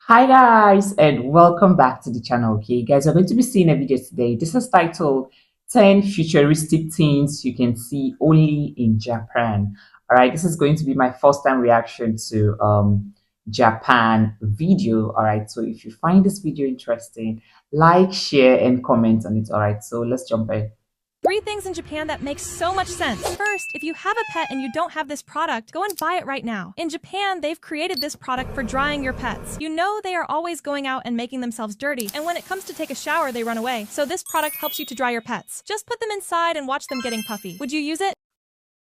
Hi guys and welcome back to the channel. Okay guys, we're going to be seeing a video today. This is titled 10 futuristic things you can see only in Japan. All right, this is going to be my first time reaction to Japan video. All right, so if you find this video interesting, like, share and comment on it. All right, so let's jump in. Three things in Japan that make so much sense. First, if you have a pet and you don't have this product, go and buy it right now. In Japan, they've created this product for drying your pets. You know they are always going out and making themselves dirty, and when it comes to take a shower, they run away. So this product helps you to dry your pets. Just put them inside and watch them getting puffy. Would you use it?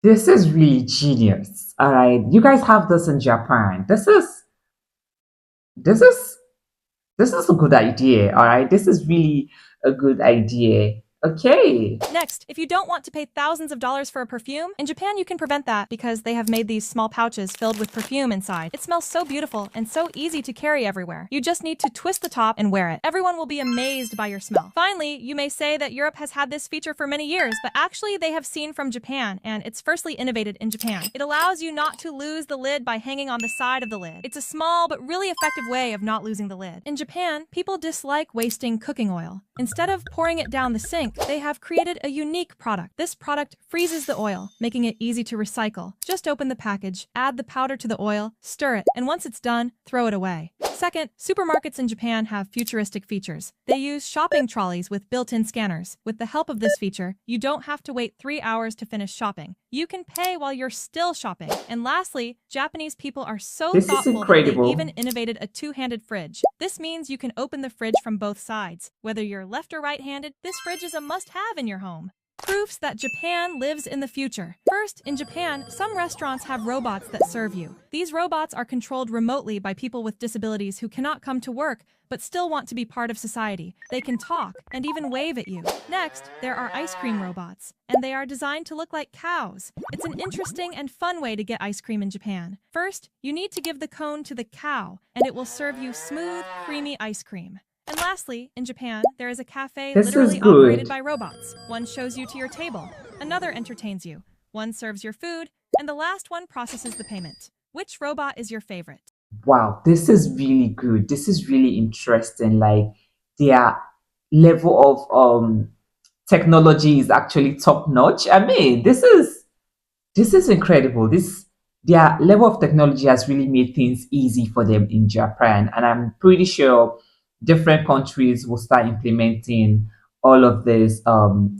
This is really genius. All right, you guys have this in Japan. This is this is a good idea. All right, this is really a good idea. Okay. Next, if you don't want to pay thousands of dollars for a perfume, in Japan you can prevent that because they have made these small pouches filled with perfume inside. It smells so beautiful and so easy to carry everywhere. You just need to twist the top and wear it. Everyone will be amazed by your smell. Finally, you may say that Europe has had this feature for many years, but actually they have seen from Japan, and it's firstly innovated in Japan. It allows you not to lose the lid by hanging on the side of the lid. It's a small but really effective way of not losing the lid. In Japan, people dislike wasting cooking oil. Instead of pouring it down the sink, they have created a unique product. This product freezes the oil, making it easy to recycle. Just open the package, add the powder to the oil, stir it, and once it's done, throw it away. Second, supermarkets in Japan have futuristic features. They use shopping trolleys with built-in scanners. With the help of this feature, you don't have to wait 3 hours to finish shopping. You can pay while you're still shopping. And lastly, Japanese people are so This is thoughtful that they incredible. even innovated a two-handed fridge. This means you can open the fridge from both sides. Whether you're left or right-handed, this fridge is a must-have in your home. Proofs that Japan lives in the future. First, in Japan, some restaurants have robots that serve you. These robots are controlled remotely by people with disabilities who cannot come to work but still want to be part of society. They can talk and even wave at you. Next, there are ice cream robots, and they are designed to look like cows. It's an interesting and fun way to get ice cream in Japan. First, you need to give the cone to the cow, and it will serve you smooth, creamy ice cream. And lastly, in Japan, there is a cafe This is literally good. operated by robots. One shows you to your table, another entertains you, one serves your food, and the last one processes the payment. Which robot is your favorite? Wow, this is really good. This is really interesting. Like their level of technology is actually top notch. I mean, this is incredible. This Their level of technology has really made things easy for them in Japan, and I'm pretty sure different countries will start implementing all of these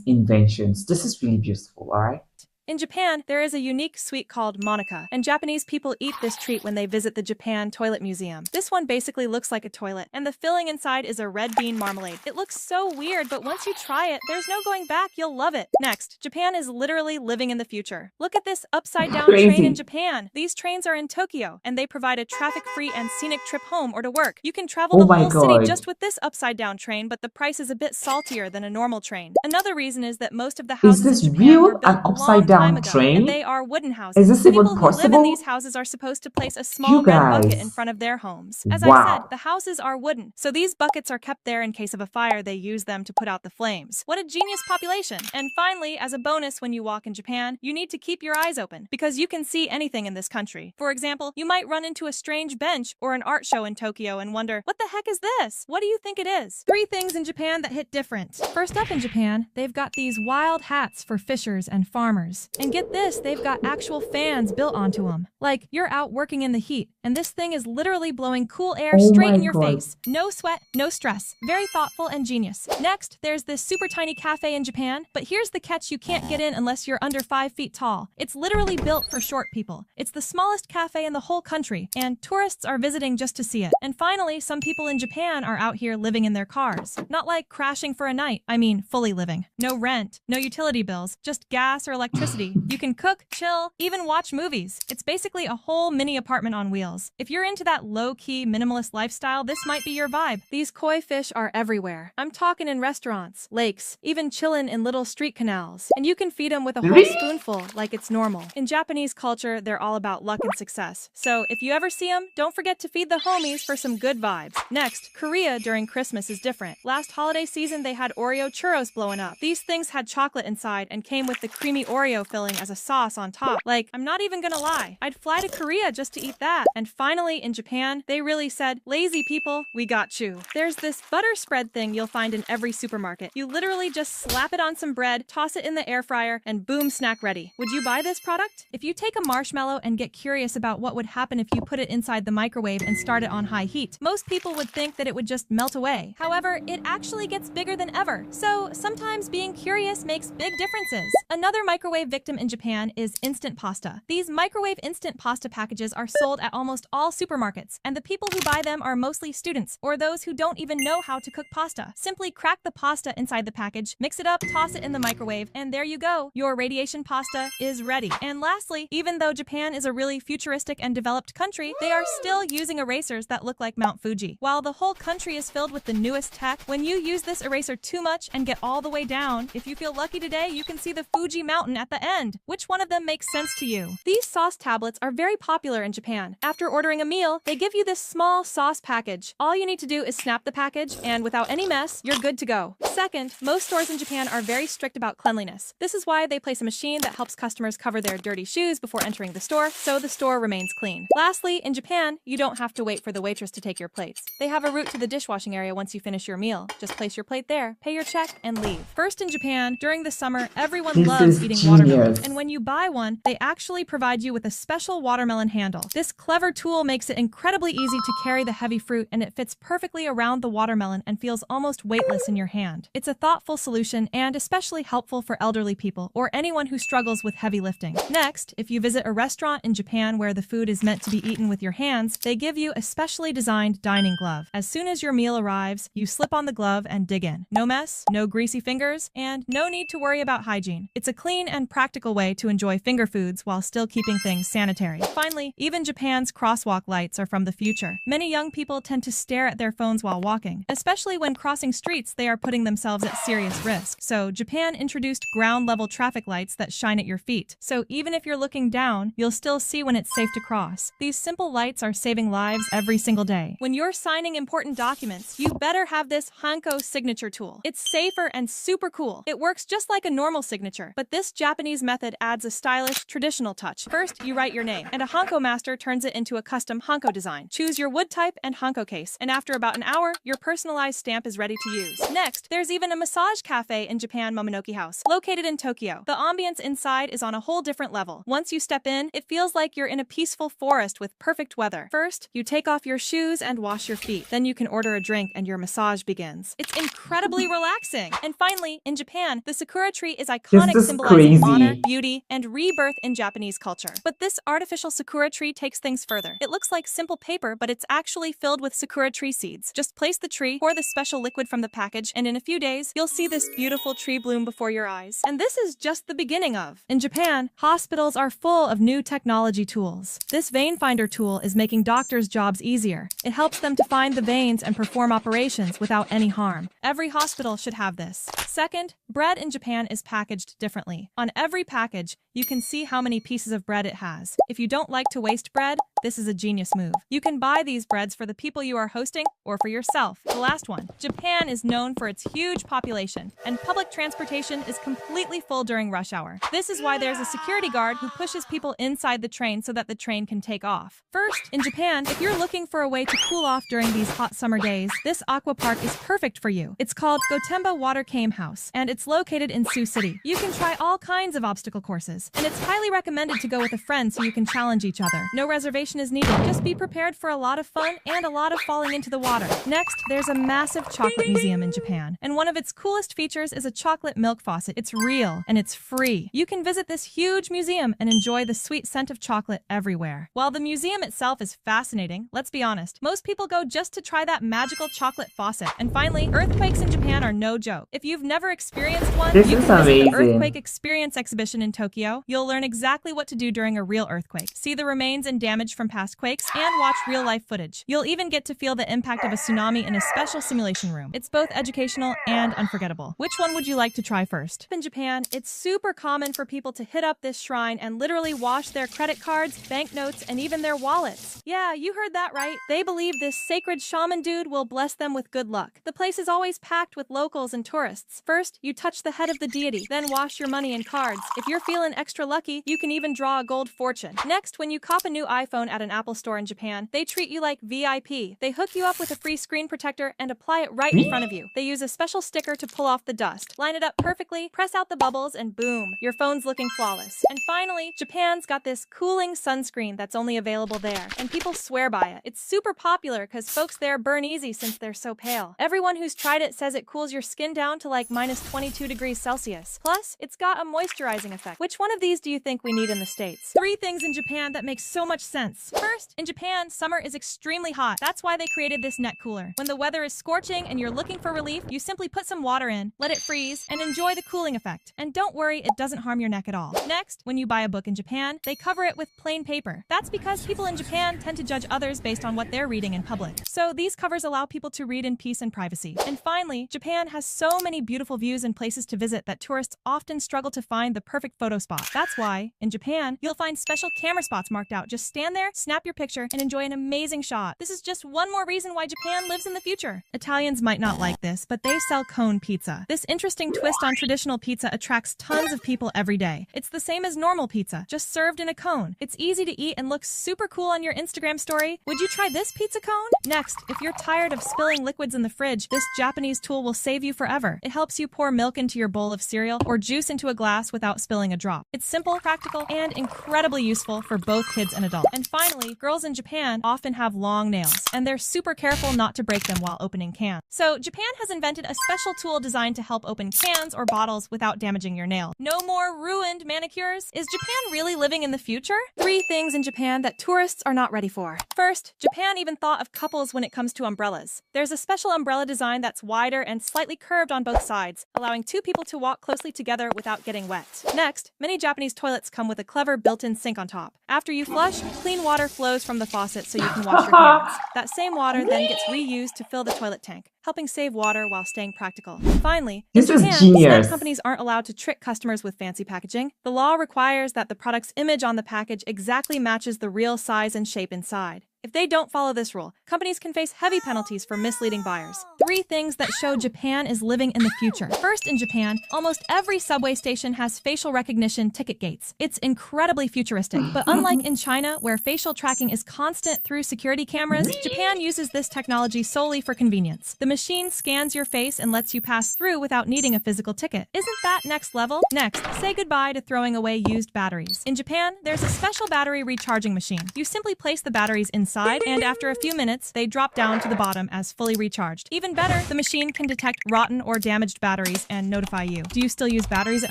inventions. This is really beautiful. All right. In Japan, there is a unique sweet called Monica, and Japanese people eat this treat when they visit the Japan Toilet Museum. This one basically looks like a toilet, and the filling inside is a red bean marmalade. It looks so weird, but once you try it, there's no going back. You'll love it. Next, Japan is literally living in the future. Look at this upside-down train in Crazy. Japan. These trains are in Tokyo, and they provide a traffic-free and scenic trip home or to work. You can travel Oh the my whole city God. just with this upside-down train, but the price is a bit saltier than a normal train. Another reason is that most of the Is houses this in Japan were real? built An a upside long time down ago, and train? they are wooden Is houses. this even People who live in these possible? houses are supposed to place a small You red bucket in guys. front of their homes. As I said, Wow. the houses are wooden, so these buckets are kept there in case of a fire. They use them to put out the flames. What a genius population! And finally, as a bonus when you walk in Japan, you need to keep your eyes open because you can see anything in this country. For example, you might run into a strange bench or an art show in Tokyo and wonder, what the heck is this? What do you think it is? Three things in Japan that hit different. First up in Japan, they've got these wild hats for fishers and farmers. And get this, they've got actual fans built onto them. Like, you're out working in the heat, and this thing is literally blowing cool air Oh straight my in your God. face. No sweat, no stress. Very thoughtful and genius. Next, there's this super tiny cafe in Japan, but here's the catch: you can't get in unless you're under 5 feet tall. It's literally built for short people. It's the smallest cafe in the whole country, and tourists are visiting just to see it. And finally, some people in Japan are out here living in their cars. Not like crashing for a night, I mean fully living. No rent, no utility bills, just gas or electricity. You can cook, chill, even watch movies. It's basically a whole mini apartment on wheels. If you're into that low-key minimalist lifestyle, this might be your vibe. These koi fish are everywhere. I'm talking in restaurants, lakes, even chillin' in little street canals. And you can feed them with a whole Really? spoonful like it's normal. In Japanese culture, they're all about luck and success. So if you ever see them, don't forget to feed the homies for some good vibes. Next, Korea during Christmas is different. Last holiday season, they had Oreo churros blowing up. These things had chocolate inside and came with the creamy Oreo Oreo filling as a sauce on top. Like, I'm not even gonna lie, I'd fly to Korea just to eat that. And finally, in Japan, they really said, lazy people, we got you. There's this butter spread thing you'll find in every supermarket. You literally just slap it on some bread, toss it in the air fryer, and boom, snack ready. Would you buy this product? If you take a marshmallow and get curious about what would happen if you put it inside the microwave and start it on high heat, most people would think that it would just melt away. However, it actually gets bigger than ever. So sometimes being curious makes big differences. Another microwave victim in Japan is instant pasta. These microwave instant pasta packages are sold at almost all supermarkets, and the people who buy them are mostly students or those who don't even know how to cook pasta. Simply crack the pasta inside the package, mix it up, toss it in the microwave, and there you go. Your radiation pasta is ready. And lastly, even though Japan is a really futuristic and developed country, they are still using erasers that look like Mount Fuji. While the whole country is filled with the newest tech, when you use this eraser too much and get all the way down, if you feel lucky today, you can see the Fuji mountain at the end. Which one of them makes sense to you? These sauce tablets are very popular in Japan. After ordering a meal, they give you this small sauce package. All you need to do is snap the package, and without any mess, you're good to go. Second, most stores in Japan are very strict about cleanliness. This is why they place a machine that helps customers cover their dirty shoes before entering the store, so the store remains clean. Lastly, in Japan, you don't have to wait for the waitress to take your plates. They have a route to the dishwashing area once you finish your meal. Just place your plate there, pay your check, and leave. First, in Japan, during the summer, everyone This loves is eating watermelon. genius. And when you buy one, they actually provide you with a special watermelon handle. This clever tool makes it incredibly easy to carry the heavy fruit, and it fits perfectly around the watermelon and feels almost weightless in your hand. It's a thoughtful solution and especially helpful for elderly people or anyone who struggles with heavy lifting. Next, if you visit a restaurant in Japan where the food is meant to be eaten with your hands, they give you a specially designed dining glove. As soon as your meal arrives, you slip on the glove and dig in. No mess, no greasy fingers, and no need to worry about hygiene. It's a clean and practical way to enjoy finger foods while still keeping things sanitary. Finally, even Japan's crosswalk lights are from the future. Many young people tend to stare at their phones while walking, especially when crossing streets. They are putting themselves at serious risk. So Japan introduced ground-level traffic lights that shine at your feet. So even if you're looking down, you'll still see when it's safe to cross. These simple lights are saving lives every single day. When you're signing important documents, you better have this Hanko signature tool. It's safer and super cool. It works just like a normal signature, but this Japanese method adds a stylish, traditional touch. First, you write your name, and a Hanko master turns it into a custom Hanko design. Choose your wood type and Hanko case, and after about an hour, your personalized stamp is ready to use. Next, there's even a massage cafe in Japan Momonoki House, located in Tokyo. The ambience inside is on a whole different level. Once you step in, it feels like you're in a peaceful forest with perfect weather. First, you take off your shoes and wash your feet. Then you can order a drink and your massage begins. It's incredibly relaxing. And finally, in Japan, the sakura tree is iconic, This is symbolizing crazy. honor, beauty, and rebirth in Japanese culture. But this artificial sakura tree takes things further. It looks like simple paper, but it's actually filled with sakura tree seeds. Just place the tree, pour the special liquid from the package, and in a few days, you'll see this beautiful tree bloom before your eyes. And this is just the beginning of. In Japan, hospitals are full of new technology tools. This vein finder tool is making doctors' jobs easier. It helps them to find the veins and perform operations without any harm. Every hospital should have this. Second, bread in Japan is packaged differently. On every package, you can see how many pieces of bread it has. If you don't like to waste bread, this is a genius move. You can buy these breads for the people you are hosting or for yourself. The last one. Japan is known for its huge population, and public transportation is completely full during rush hour. This is why there's a security guard who pushes people inside the train so that the train can take off. First, in Japan, if you're looking for a way to cool off during these hot summer days, this aqua park is perfect for you. It's called Gotemba Water Game House, and it's located in Sioux City. You can try all kinds of obstacle courses, and it's highly recommended to go with a friend so you can challenge each other. No reservation is needed. Just be prepared for a lot of fun and a lot of falling into the water. Next, there's a massive chocolate museum in Japan, and one of its coolest features is a chocolate milk faucet. It's real, and it's free. You can visit this huge museum and enjoy the sweet scent of chocolate everywhere. While the museum itself is fascinating, let's be honest, most people go just to try that magical chocolate faucet. And finally, earthquakes in Japan are no joke. If you've never experienced one, This you is can visit the amazing. Earthquake Experience exhibition in Tokyo. You'll learn exactly what to do during a real earthquake. See the remains and damage from from past quakes and watch real-life footage. You'll even get to feel the impact of a tsunami in a special simulation room. It's both educational and unforgettable. Which one would you like to try first? In Japan, it's super common for people to hit up this shrine and literally wash their credit cards, banknotes, and even their wallets. Yeah, you heard that right. They believe this sacred shaman dude will bless them with good luck. The place is always packed with locals and tourists. First, you touch the head of the deity, then wash your money and cards. If you're feeling extra lucky, you can even draw a gold fortune. Next, when you cop a new iPhone at an Apple store in Japan, they treat you like VIP. They hook you up with a free screen protector and apply it right in front of you. They use a special sticker to pull off the dust. Line it up perfectly, press out the bubbles, and boom, your phone's looking flawless. And finally, Japan's got this cooling sunscreen that's only available there, and people swear by it. It's super popular because folks there burn easy since they're so pale. Everyone who's tried it says it cools your skin down to like minus 22 degrees Celsius. Plus, it's got a moisturizing effect. Which one of these do you think we need in the States? 3 things in Japan that make so much sense. First, in Japan, summer is extremely hot. That's why they created this neck cooler. When the weather is scorching and you're looking for relief, you simply put some water in, let it freeze, and enjoy the cooling effect. And don't worry, it doesn't harm your neck at all. Next, when you buy a book in Japan, they cover it with plain paper. That's because people in Japan tend to judge others based on what they're reading in public. So these covers allow people to read in peace and privacy. And finally, Japan has so many beautiful views and places to visit that tourists often struggle to find the perfect photo spot. That's why, in Japan, you'll find special camera spots marked out. Just stand there, snap your picture, and enjoy an amazing shot. This is just one more reason why Japan lives in the future. Italians might not like this, but they sell cone pizza. This interesting twist on traditional pizza attracts tons of people every day. It's the same as normal pizza, just served in a cone. It's easy to eat and looks super cool on your Instagram story. Would you try this pizza cone? Next, if you're tired of spilling liquids in the fridge, this Japanese tool will save you forever. It helps you pour milk into your bowl of cereal or juice into a glass without spilling a drop. It's simple, practical, and incredibly useful for both kids and adults. And finally, girls in Japan often have long nails, and they're super careful not to break them while opening cans. So Japan has invented a special tool designed to help open cans or bottles without damaging your nail. No more ruined manicures. Is Japan really living in the future? 3 things in Japan that tourists are not ready for. First, Japan even thought of couples when it comes to umbrellas. There's a special umbrella design that's wider and slightly curved on both sides, allowing 2 people to walk closely together without getting wet. Next, many Japanese toilets come with a clever built-in sink on top. After you flush, clean water flows from the faucet so you can wash your hands. That same water then gets reused to fill the toilet tank, helping save water while staying practical. Finally, in This is Japan, genius. snack companies aren't allowed to trick customers with fancy packaging. The law requires that the product's image on the package exactly matches the real size and shape inside. If they don't follow this rule, companies can face heavy penalties for misleading buyers. 3 things that show Japan is living in the future. First, in Japan, almost every subway station has facial recognition ticket gates. It's incredibly futuristic, but unlike in China, where facial tracking is constant through security cameras, Japan uses this technology solely for convenience. The machine scans your face and lets you pass through without needing a physical ticket. Isn't that next level? Next, say goodbye to throwing away used batteries. In Japan, there's a special battery recharging machine. You simply place the batteries inside, and after a few minutes, they drop down to the bottom as fully recharged. Even better, the machine can detect rotten or damaged batteries and notify you. Do you still use batteries at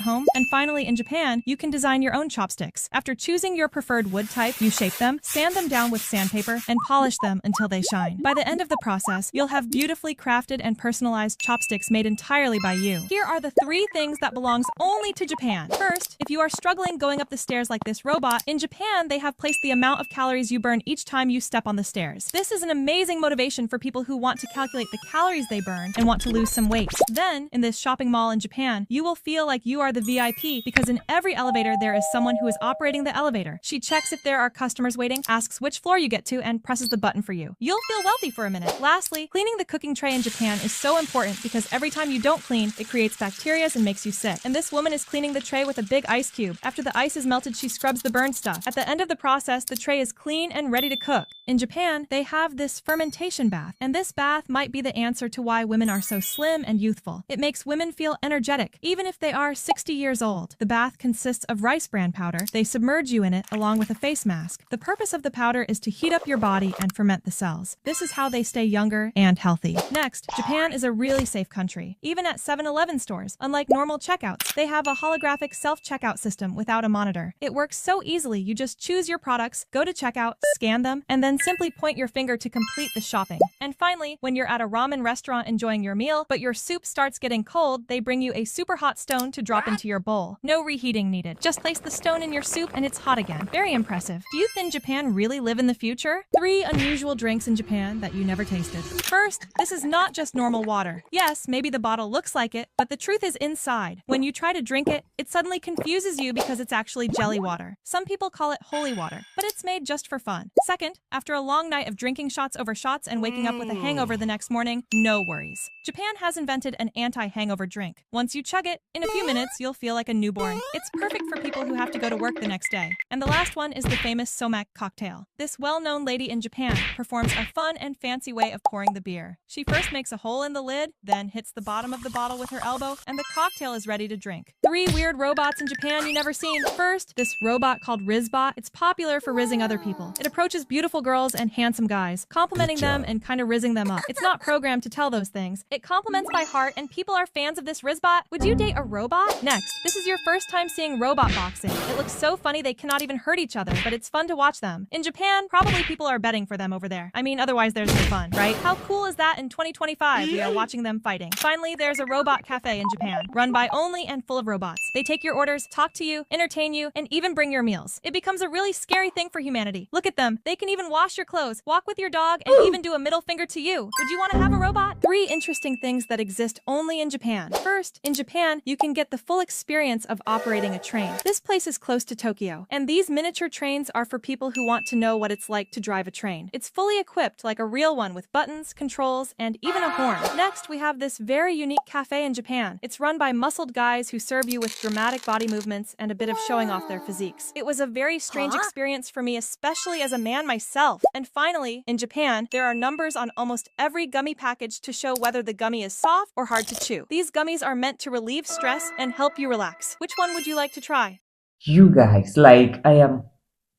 home? And finally, in Japan, you can design your own chopsticks. After choosing your preferred wood type, you shape them, sand them down with sandpaper, and polish them until they shine. By the end of the process, you'll have beautifully crafted and personalized chopsticks made entirely by you. Here are the 3 things that belongs only to Japan. First, if you are struggling going up the stairs like this robot, in Japan, they have placed the amount of calories you burn each time you step on the stairs. This is an amazing motivation for people who want to calculate the calories they burn and want to lose some weight. Then, in this shopping mall in Japan, you will feel like you are the VIP because in every elevator there is someone who is operating the elevator. She checks if there are customers waiting, asks which floor you get to, and presses the button for you. You'll feel wealthy for a minute. Lastly, cleaning the cooking tray in Japan is so important because every time you don't clean, it creates bacteria and makes you sick. And this woman is cleaning the tray with a big ice cube. After the ice is melted, she scrubs the burned stuff. At the end of the process, the tray is clean and ready to cook. In Japan, they have this fermentation bath, and this bath might be the answer to why women are so slim and youthful. It makes women feel energetic, even if they are 60 years old. The bath consists of rice bran powder. They submerge you in it along with a face mask. The purpose of the powder is to heat up your body and ferment the cells. This is how they stay younger and healthy. Next, Japan is a really safe country. Even at 7-Eleven stores, unlike normal checkouts, they have a holographic self-checkout system without a monitor. It works so easily. You just choose your products, go to checkout, scan them, and then then simply point your finger to complete the shopping. And finally, when you're at a ramen restaurant enjoying your meal, but your soup starts getting cold, they bring you a super hot stone to drop into your bowl. No reheating needed. Just place the stone in your soup and it's hot again. Very impressive. Do you think Japan really live in the future? 3 unusual drinks in Japan that you never tasted. First, this is not just normal water. Yes, maybe the bottle looks like it, but the truth is inside. When you try to drink it, it suddenly confuses you because it's actually jelly water. Some people call it holy water, but it's made just for fun. Second, after a long night of drinking shots over shots and waking up with a hangover the next morning, no worries. Japan has invented an anti-hangover drink. Once you chug it, in a few minutes, you'll feel like a newborn. It's perfect for people who have to go to work the next day. And the last one is the famous somak cocktail. This well-known lady in Japan performs a fun and fancy way of pouring the beer. She first makes a hole in the lid, then hits the bottom of the bottle with her elbow, and the cocktail is ready to drink. 3 weird robots in Japan you never seen. First, this robot called Rizbot. It's popular for rizzing other people. It approaches beautiful girls and handsome guys, complimenting them and kind of rizzing them up. It's not programmed to tell those things. It compliments by heart, and people are fans of this Rizbot. Would you date a robot? Next, this is your first time seeing robot boxing. It looks so funny they cannot even hurt each other, but it's fun to watch them. In Japan, probably people are betting for them over there. I mean, otherwise there's no fun, right? How cool is that in 2025 we are watching them fighting? Finally, there's a robot cafe in Japan, run by only and full of robots. They take your orders, talk to you, entertain you, and even bring your meals. It becomes a really scary thing for humanity. Look at them. They can even wash your clothes, walk with your dog, and even do a middle finger to you. Would you want to have a robot? 3 interesting things that exist only in Japan. First, in Japan, you can get the full experience of operating a train. This place is close to Tokyo, and these miniature trains are for people who want to know what it's like to drive a train. It's fully equipped like a real one with buttons, controls, and even a horn. Next, we have this very unique cafe in Japan. It's run by muscled guys who serve you with dramatic body movements and a bit of showing off their physiques. It was a very strange experience for me, especially as a man myself. And finally, in Japan, there are numbers on almost every gummy package to show whether the gummy is soft or hard to chew. These gummies are meant to relieve stress and help you relax. Which one would you like to try? You guys, like, I am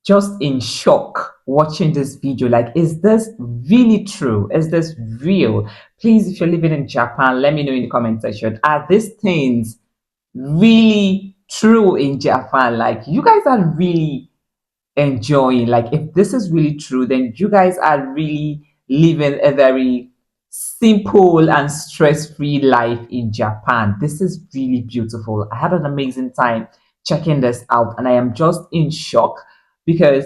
just in shock watching this video. Like, is this really true? Is this real? Please, if you're living in Japan, let me know in the comment section. Are these things really true in Japan? Like, you guys are really enjoying. Like, if this is really true, then you guys are really living a very simple and stress-free life in Japan. This is really beautiful. I had an amazing time checking this out, and I am just in shock because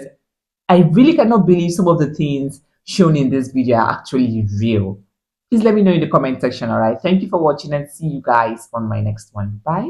I really cannot believe some of the things shown in this video are actually real. Please let me know in the comment section. All right, thank you for watching, and see you guys on my next one. Bye.